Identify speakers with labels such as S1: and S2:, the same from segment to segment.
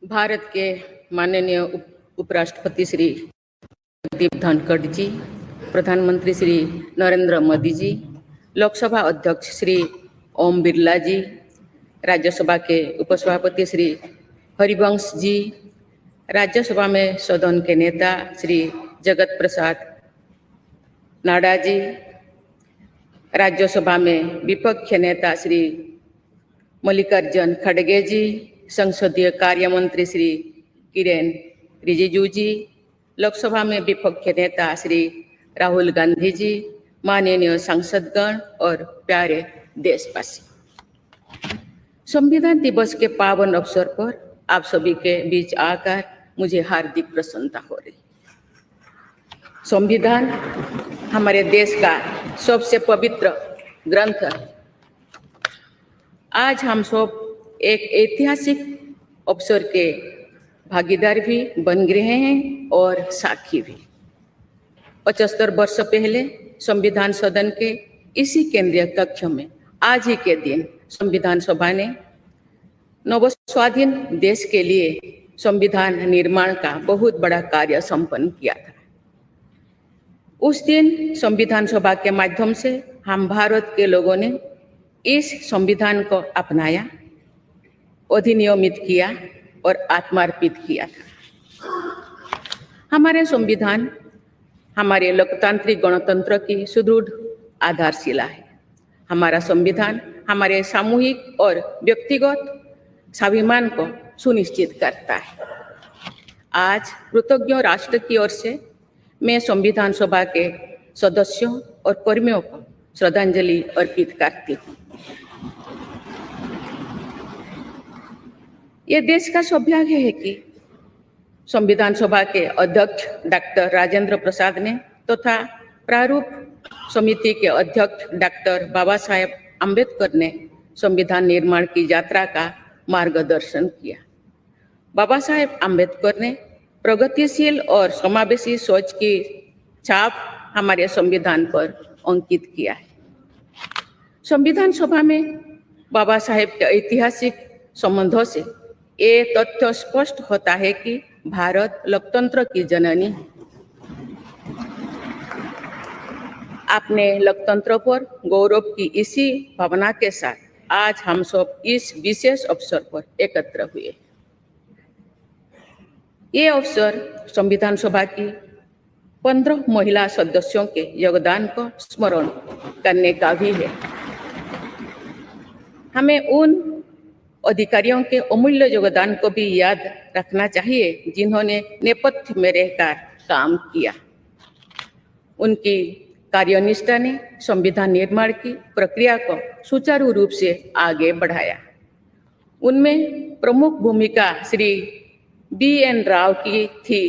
S1: भारत के माननीय उपराष्ट्रपति श्री जगदीप धनखड़ जी, प्रधानमंत्री श्री नरेंद्र मोदी जी, लोकसभा अध्यक्ष श्री ओम बिरला जी, राज्यसभा के उपसभापति श्री हरिवंश जी, राज्यसभा में सदन के नेता श्री जगत प्रसाद नाडा जी, राज्यसभा में विपक्ष नेता श्री मल्लिकार्जुन खड़गे जी, संसदीय कार्य मंत्री श्री किरेन रिजिजू जी, लोकसभा में विपक्ष नेता श्री राहुल गांधी जी, माननीय सांसदगण और प्यारे देशवासी, संविधान दिवस के पावन अवसर पर आप सभी के बीच आकर मुझे हार्दिक प्रसन्नता हो रही। संविधान हमारे देश का सबसे पवित्र ग्रंथ है। आज हम सब एक ऐतिहासिक अवसर के भागीदार भी बन गए हैं और साक्षी भी। 75 वर्ष पहले संविधान सदन के इसी केंद्रीय कक्ष में आज ही के दिन संविधान सभा ने नवस्वाधीन देश के लिए संविधान निर्माण का बहुत बड़ा कार्य संपन्न किया था। उस दिन संविधान सभा के माध्यम से हम भारत के लोगों ने इस संविधान को अपनाया, अधिनियमित किया और आत्मार्पित किया था। हमारे संविधान हमारे लोकतांत्रिक गणतंत्र की सुदृढ़ आधारशिला है। हमारा संविधान हमारे सामूहिक और व्यक्तिगत स्वाभिमान को सुनिश्चित करता है। आज कृतज्ञ राष्ट्र की ओर से मैं संविधान सभा के सदस्यों और कर्मियों को श्रद्धांजलि अर्पित करती हूँ। ये देश का सौभाग्य है कि संविधान सभा के अध्यक्ष डॉक्टर राजेंद्र प्रसाद ने तथा प्रारूप समिति के अध्यक्ष डॉक्टर बाबा साहेब अम्बेडकर ने संविधान निर्माण की यात्रा का मार्गदर्शन किया। बाबा साहेब अम्बेडकर ने प्रगतिशील और समावेशी सोच की छाप हमारे संविधान पर अंकित किया है। संविधान सभा में बाबा साहेब के ऐतिहासिक संबंधों से ये तथ्य स्पष्ट होता है कि भारत लोकतंत्र की जननी है। अपने लोकतंत्र पर गौरव की इसी भावना के साथ आज हम सब इस विशेष अवसर पर एकत्र हुए। ये अवसर संविधान सभा की 15 महिला सदस्यों के योगदान को स्मरण करने का भी है। हमें उन अधिकारियों के अमूल्य योगदान को भी याद रखना चाहिए जिन्होंने नेपथ्य में रहकर काम किया। उनकी कार्यनिष्ठा ने संविधान निर्माण की प्रक्रिया को सुचारू रूप से आगे बढ़ाया। उनमें प्रमुख भूमिका श्री BN राव की थी,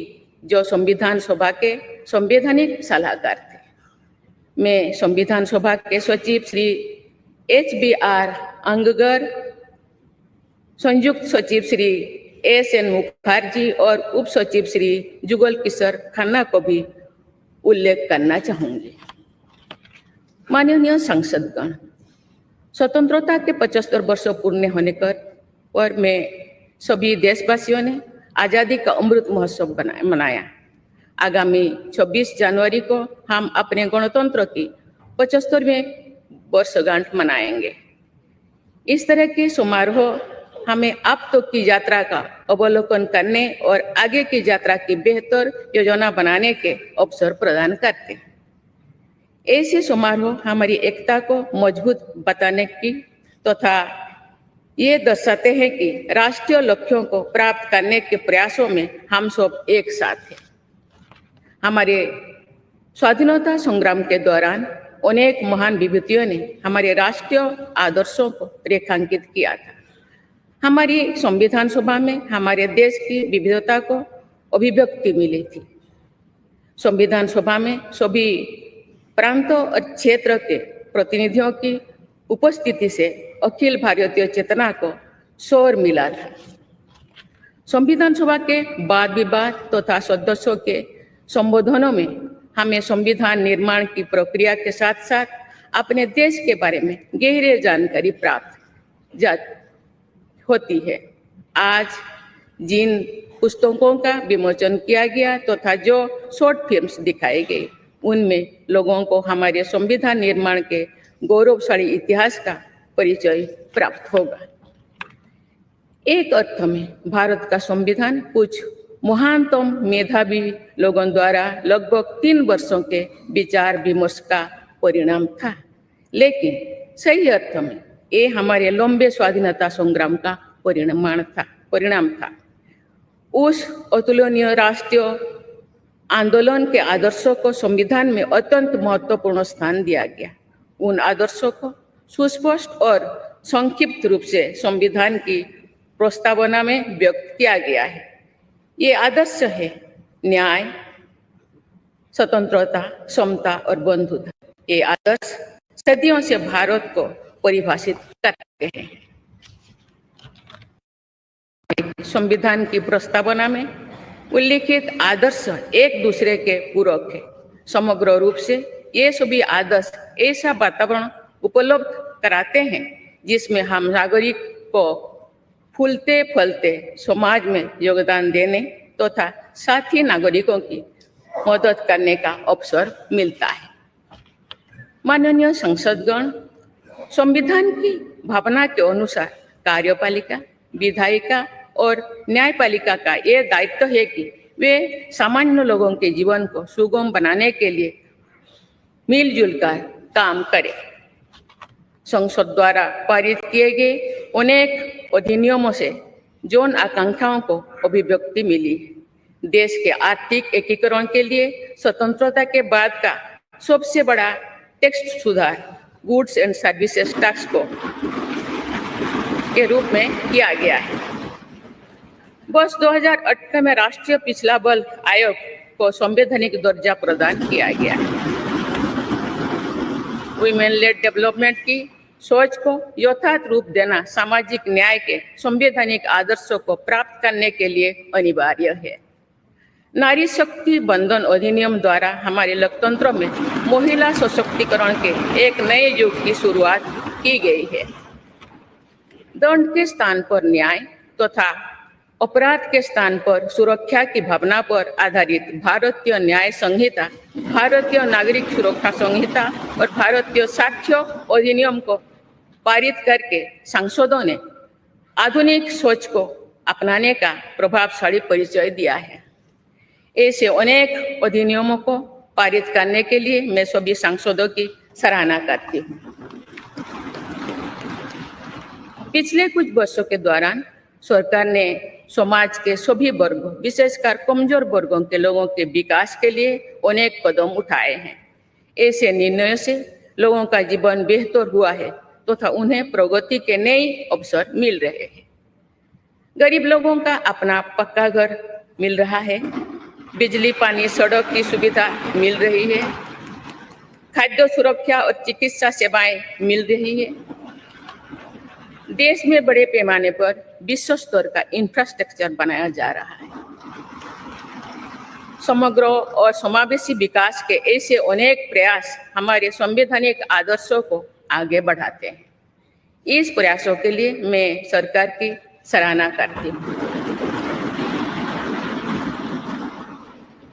S1: जो संविधान सभा के संवैधानिक सलाहकार थे। मैं संविधान सभा के सचिव श्री HBR अंगगर, संयुक्त सचिव श्री SN मुखर्जी और उप सचिव श्री जुगल किशोर खन्ना को भी उल्लेख करना चाहूंगी। माननीय सांसदगण, स्वतंत्रता के 75 वर्ष पूर्ण होने पर मैं सभी देशवासियों ने आजादी का अमृत महोत्सव मनाया। आगामी 26 जनवरी को हम अपने गणतंत्र की 75वें वर्षगांठ मनाएंगे। इस तरह के समारोह हमें अब तक की यात्रा का अवलोकन करने और आगे की यात्रा की बेहतर योजना बनाने के अवसर प्रदान करते हैं। ऐसे समारोह हमारी एकता को मजबूत बताने की तथा ये दर्शाते हैं कि राष्ट्रीय लक्ष्यों को प्राप्त करने के प्रयासों में हम सब एक साथ हैं। हमारे स्वाधीनता संग्राम के दौरान अनेक महान विभूतियों ने हमारे राष्ट्रीय आदर्शों को रेखांकित किया था। हमारी संविधान सभा में हमारे देश की विविधता को अभिव्यक्ति मिली थी। संविधान सभा में सभी प्रांतों और क्षेत्र के प्रतिनिधियों की उपस्थिति से अखिल भारतीय चेतना को शोर मिला था। संविधान सभा के वाद विवाद तथा सदस्यों के संबोधनों में हमें संविधान निर्माण की प्रक्रिया के साथ साथ अपने देश के बारे में गहरी जानकारी प्राप्त होती है। आज जिन पुस्तकों का विमोचन किया गया तथा जो शॉर्ट फिल्म्स दिखाई गई, उनमें लोगों को हमारे संविधान निर्माण के गौरवशाली इतिहास का परिचय प्राप्त होगा। एक अर्थ में भारत का संविधान कुछ महानतम मेधावी लोगों द्वारा लगभग 3 वर्षों के विचार विमर्श का परिणाम था, लेकिन सही अर्थ में ये हमारे लंबे स्वाधीनता संग्राम का परिणाम था। उस अतुलनीय राष्ट्रीय आंदोलन के आदर्शों को संविधान में अत्यंत महत्वपूर्ण स्थान दिया गया। उन आदर्शों को सुस्पष्ट और संक्षिप्त रूप से संविधान की प्रस्तावना में व्यक्त किया गया है। ये आदर्श है न्याय, स्वतंत्रता, समता और बंधुता। ये आदर्श सदियों से भारत को परिभाषित करते हैं। संविधान की प्रस्तावना में उल्लिखित आदर्श एक दूसरे के पूरक है। समग्र रूप से ये सभी आदर्श ऐसा वातावरण उपलब्ध कराते हैं जिसमें हम नागरिक को फूलते फलते समाज में योगदान देने तथा साथी नागरिकों की मदद करने का अवसर मिलता है। माननीय संसदगण, संविधान की भावना के अनुसार कार्यपालिका, विधायिका और न्यायपालिका का यह दायित्व है कि वे सामान्य लोगों के जीवन को सुगम बनाने के लिए मिलजुल कर काम करें। संसद द्वारा पारित किए गए अनेक अधिनियमों से जन आकांक्षाओं को अभिव्यक्ति मिली है। देश के आर्थिक एकीकरण के लिए स्वतंत्रता के बाद का सबसे बड़ा टैक्स सुधार गुड्स एंड सर्विसेज टैक्स को के रूप में किया गया है। वर्ष 2018 में राष्ट्रीय पिछड़ा बल आयोग को संवैधानिक दर्जा प्रदान किया गया है। वुमेन लेड डेवलपमेंट की सोच को यथार्थ रूप देना सामाजिक न्याय के संवैधानिक आदर्शों को प्राप्त करने के लिए अनिवार्य है। नारी शक्ति बंधन अधिनियम द्वारा हमारे लोकतंत्र में महिला सशक्तिकरण के एक नए युग की शुरुआत की गई है। दंड के स्थान पर न्याय तथा अपराध के स्थान पर सुरक्षा की भावना पर आधारित भारतीय न्याय संहिता, भारतीय नागरिक सुरक्षा संहिता और भारतीय साक्ष्य अधिनियम को पारित करके सांसदों ने आधुनिक सोच को अपनाने का प्रभावशाली परिचय दिया है। ऐसे अनेक अधिनियमों को पारित करने के लिए मैं सभी सांसदों की सराहना करती हूँ। पिछले कुछ वर्षों के दौरान सरकार ने समाज के सभी वर्गों, विशेषकर कमजोर वर्गों के लोगों के विकास के लिए अनेक कदम उठाए हैं। ऐसे निर्णयों से लोगों का जीवन बेहतर हुआ है तथा उन्हें प्रगति के नए अवसर मिल रहे हैं। गरीब लोगों का अपना पक्का घर मिल रहा है, बिजली, पानी, सड़क की सुविधा मिल रही है, खाद्य सुरक्षा और चिकित्सा सेवाएं मिल रही है। देश में बड़े पैमाने पर विश्व स्तर का इंफ्रास्ट्रक्चर बनाया जा रहा है। समग्र और समावेशी विकास के ऐसे अनेक प्रयास हमारे संवैधानिक आदर्शों को आगे बढ़ाते हैं। इस प्रयासों के लिए मैं सरकार की सराहना करती हूँ।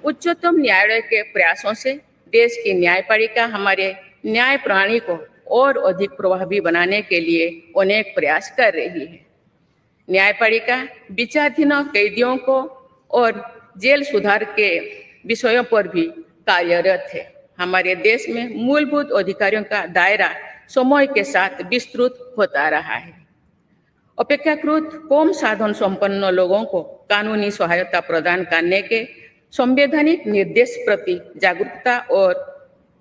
S1: उच्चतम न्यायालय के प्रयासों से देश की न्यायपालिका हमारे न्याय प्रणाली को और अधिक प्रभावी बनाने के लिए अनेक प्रयास कर रही है। न्यायपालिका विचाराधीन कैदियों को और जेल सुधार के विषयों पर भी कार्यरत है। हमारे देश में मूलभूत अधिकारों का दायरा समय के साथ विस्तृत होता रहा है। अपेक्षाकृत कम साधन संपन्न लोगों को कानूनी सहायता प्रदान करने के संवैधानिक निर्देश प्रति जागरूकता और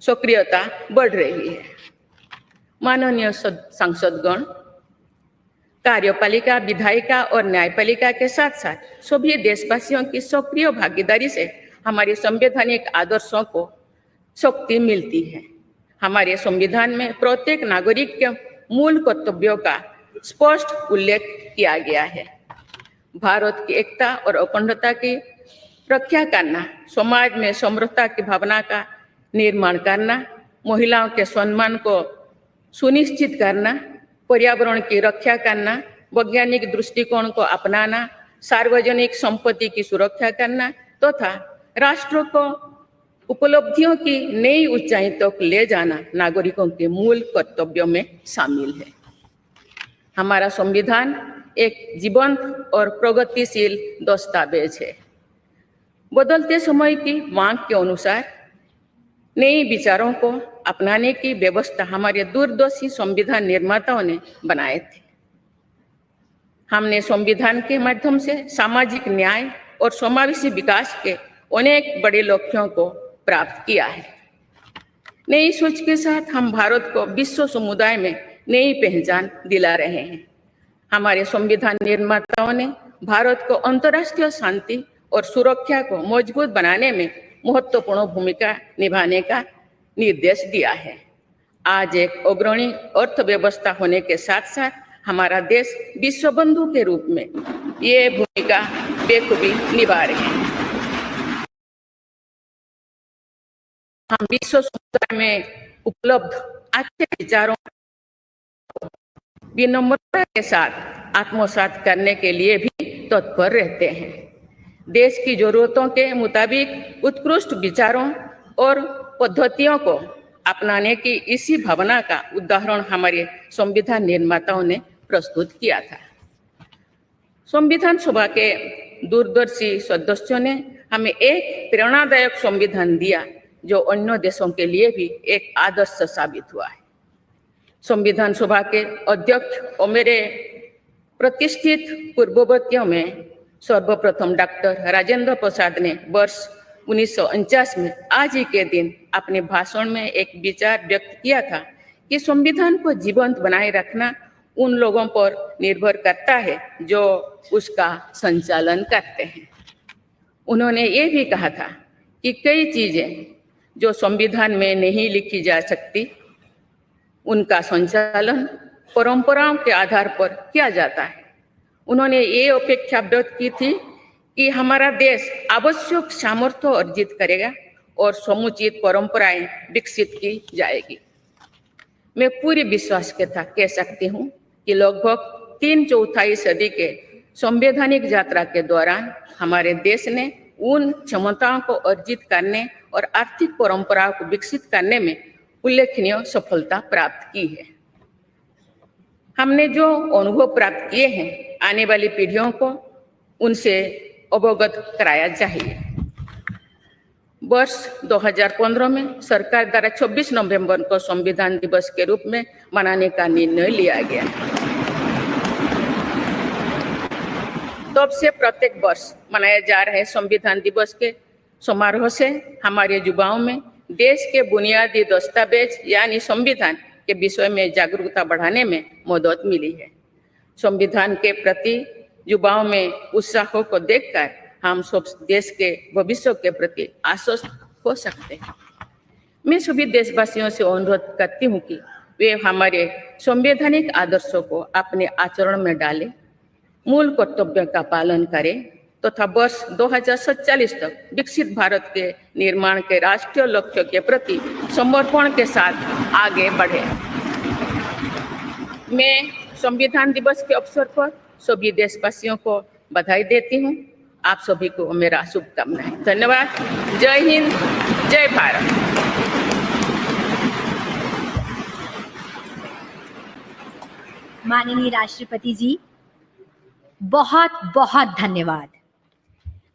S1: सक्रियता बढ़ रही है। माननीय सांसदगण, कार्यपालिका, विधायिका और न्यायपालिका के साथ साथ सभी देशवासियों की सक्रिय भागीदारी से हमारे संवैधानिक आदर्शों को शक्ति मिलती है। हमारे संविधान में प्रत्येक नागरिक के मूल कर्तव्यों का स्पष्ट उल्लेख किया गया है। भारत की एकता और अखंडता की रक्षा करना, समाज में समरसता की भावना का निर्माण करना, महिलाओं के सम्मान को सुनिश्चित करना, पर्यावरण की रक्षा करना, वैज्ञानिक दृष्टिकोण को अपनाना, सार्वजनिक संपत्ति की सुरक्षा करना तथा राष्ट्र को उपलब्धियों की नई ऊंचाई तक ले जाना नागरिकों के मूल कर्तव्यों में शामिल है। हमारा संविधान एक जीवंत और प्रगतिशील दस्तावेज है। बदलते समय की मांग के अनुसार नए विचारों को अपनाने की व्यवस्था हमारे दूरदर्शी संविधान निर्माताओं ने बनाए थे। हमने संविधान के माध्यम से सामाजिक न्याय और समावेशी विकास के अनेक बड़े लक्ष्यों को प्राप्त किया है। नई सोच के साथ हम भारत को विश्व समुदाय में नई पहचान दिला रहे हैं। हमारे संविधान निर्माताओं ने भारत को अंतर्राष्ट्रीय शांति और सुरक्षा को मजबूत बनाने में महत्वपूर्ण भूमिका निभाने का निर्देश दिया है। आज एक अग्रणी अर्थव्यवस्था होने के साथ साथ हमारा देश विश्व बंधु के रूप में ये भूमिका बेखूबी निभा रहे हैं। हम विश्व समुदाय में उपलब्ध अच्छे विचारों विनम्रता के साथ आत्मसात करने के लिए भी तत्पर रहते हैं। देश की जरूरतों के मुताबिक उत्कृष्ट विचारों और पद्धतियों को अपनाने की इसी भावना का उदाहरण हमारे संविधान निर्माताओं ने प्रस्तुत किया था। संविधान सभा के दूरदर्शी सदस्यों ने हमें एक प्रेरणादायक संविधान दिया जो अन्य देशों के लिए भी एक आदर्श साबित हुआ है। संविधान सभा के अध्यक्ष और मेरे प्रतिष्ठित पूर्ववर्तियों में सर्वप्रथम डॉक्टर राजेंद्र प्रसाद ने वर्ष 1949 में आज ही के दिन अपने भाषण में एक विचार व्यक्त किया था कि संविधान को जीवंत बनाए रखना उन लोगों पर निर्भर करता है जो उसका संचालन करते हैं। उन्होंने ये भी कहा था कि कई चीजें जो संविधान में नहीं लिखी जा सकती उनका संचालन परंपराओं के आधार पर किया जाता है। उन्होंने ये अपेक्षा व्यक्त की थी कि हमारा देश आवश्यक सामर्थ्य अर्जित करेगा और समुचित परंपराएं विकसित की जाएगी। मैं पूरी विश्वास के साथ कह सकती हूँ कि लगभग 3/4 सदी के संवैधानिक यात्रा के दौरान हमारे देश ने उन क्षमताओं को अर्जित करने और आर्थिक परंपराओं को विकसित करने में उल्लेखनीय सफलता प्राप्त की है। हमने जो अनुभव प्राप्त किए हैं आने वाली पीढ़ियों को उनसे अवगत कराया चाहिए। वर्ष 2015 में सरकार द्वारा 26 नवंबर को संविधान दिवस के रूप में मनाने का निर्णय लिया गया। तब से प्रत्येक वर्ष मनाए जा रहे संविधान दिवस के समारोह से हमारे युवाओं में देश के बुनियादी दस्तावेज यानी संविधान के विषय में जागरूकता बढ़ाने में मदद मिली है। संविधान के प्रति युवाओं में उत्साह को देखकर हम सब देश के भविष्य के प्रति आश्वस्त हो सकते हैं। मैं सभी देशवासियों से अनुरोध करती हूँ कि वे हमारे संवैधानिक आदर्शों को अपने आचरण में डालें, मूल कर्तव्यों का पालन करें तथा वर्ष 2047 तक विकसित भारत के निर्माण के राष्ट्रीय लक्ष्य के प्रति समर्पण के साथ आगे बढ़े। मैं संविधान दिवस के अवसर पर सभी देशवासियों को बधाई देती हूँ। आप सभी को मेरा शुभकामनाएं। धन्यवाद। जय हिंद, जय भारत।
S2: माननीय राष्ट्रपति जी, बहुत बहुत धन्यवाद।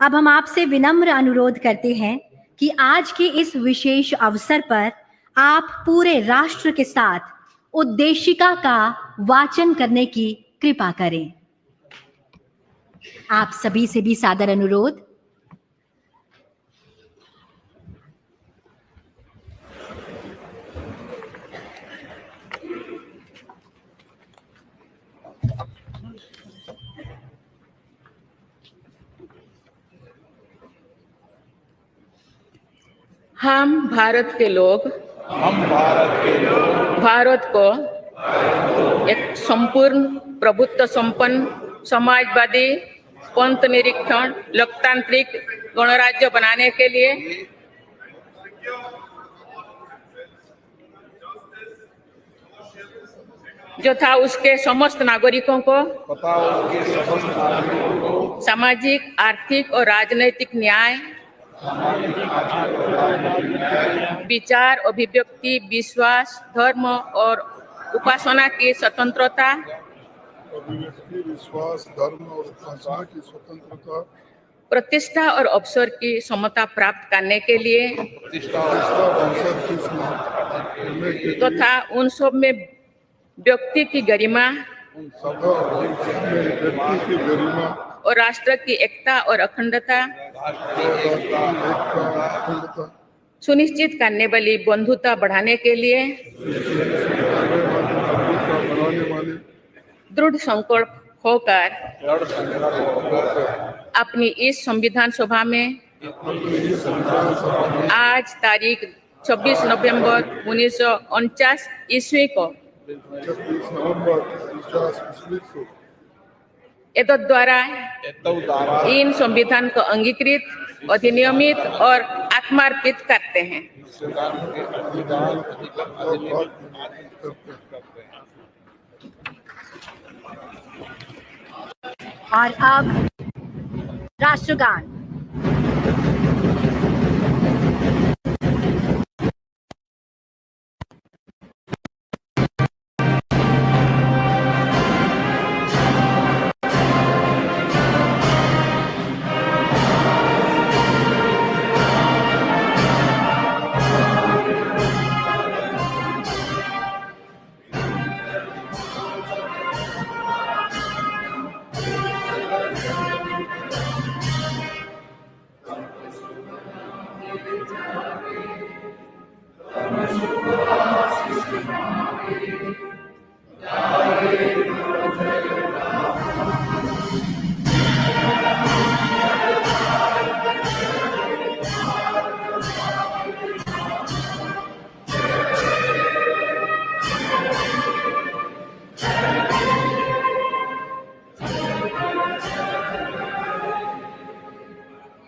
S2: अब हम आपसे विनम्र अनुरोध करते हैं कि आज के इस विशेष अवसर पर आप पूरे राष्ट्र के साथ उद्देशिका का वाचन करने की कृपा करें। आप सभी से भी सादर अनुरोध।
S1: हम भारत के लोग भारत को एक संपूर्ण प्रभुत्व संपन्न समाजवादी पंथ निरीक्षण लोकतांत्रिक गणराज्य बनाने के लिए जो था उसके समस्त नागरिकों को
S3: तथा उसके समस्त नागरिकों को
S1: सामाजिक, आर्थिक और राजनैतिक न्याय, विचार, अभिव्यक्ति, विश्वास, धर्म और उपासना की स्वतंत्रता,
S3: अभिव्यक्ति, विश्वास, धर्म और उपासना की स्वतंत्रता,
S1: प्रतिष्ठा और अवसर की समता प्राप्त करने के लिए
S3: प्रतिष्ठा और अवसर की समता करने के लिए
S1: तथा उन सब में व्यक्ति की गरिमा
S3: तथा में व्यक्ति की गरिमा
S1: और राष्ट्र की एकता और अखंडता सुनिश्चित करने वाली बंधुता बढ़ाने के लिए
S3: बढ़ाने वाले
S1: दृढ़ संकल्प होकर अपनी इस संविधान सभा में आज तारीख 26 नवंबर 1949 ईस्वी को
S3: 26 नवंबर 1949 ईस्वी को
S1: एतद द्वारा इन संविधान को अंगीकृत, अधिनियमित और आत्मार्पित करते हैं।
S2: और अब राष्ट्रगान।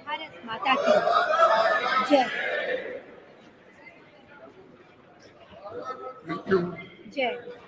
S2: भारत माता की जय।
S3: Thank you.
S2: जय।